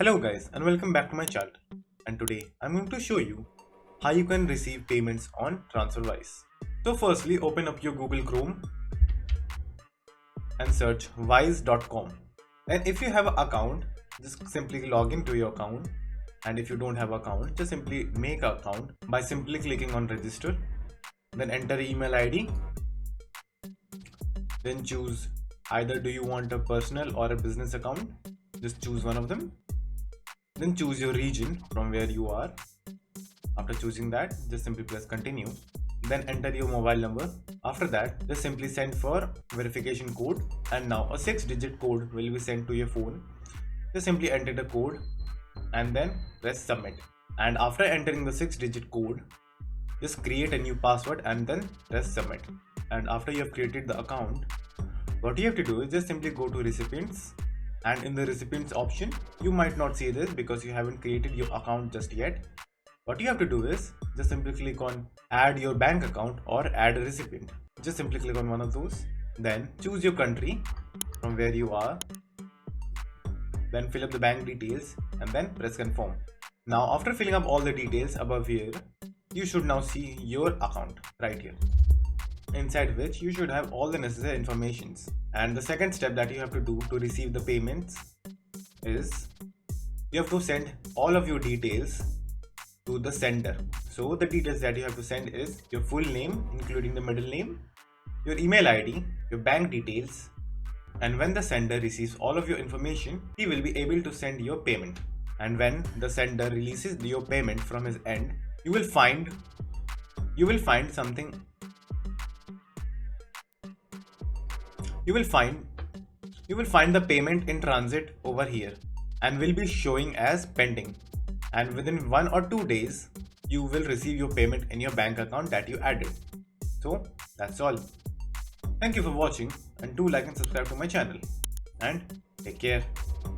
Hello guys and welcome back to my channel, and today I'm going to show you how you can receive payments on TransferWise. So firstly open up your Google Chrome and search wise.com, and if you have an account just simply log into your account, and if you don't have account just simply make an account by simply clicking on register, then enter email ID, then choose either do you want a personal or a business account, just choose one of them. Then choose your region from where you are. After choosing that, just simply press continue. Then enter your mobile number. After that, just simply send for verification code, and now a 6-digit code will be sent to your phone. Just simply enter the code and then press submit. And after entering the 6-digit code, just create a new password and then press submit. And after you have created the account, what you have to do is just simply go to recipients, and in the recipients option you might not see this because you haven't created your account just yet. What you have to do is just simply click on add your bank account or add a recipient. Just simply click on one of those, then choose your country from where you are, then fill up the bank details and then press confirm. Now after filling up all the details above here, you should now see your account right here, inside which you should have all the necessary informations. And the second step that you have to do to receive the payments is you have to send all of your details to the sender. So the details that you have to send is your full name including the middle name, your email ID, your bank details, and when the sender receives all of your information, he will be able to send your payment. And when the sender releases your payment from his end, you will find something. You will find the payment in transit over here and will be showing as pending, and within 1 or 2 days you will receive your payment in your bank account that you added. So that's all. Thank you for watching, and do like and subscribe to my channel, and take care.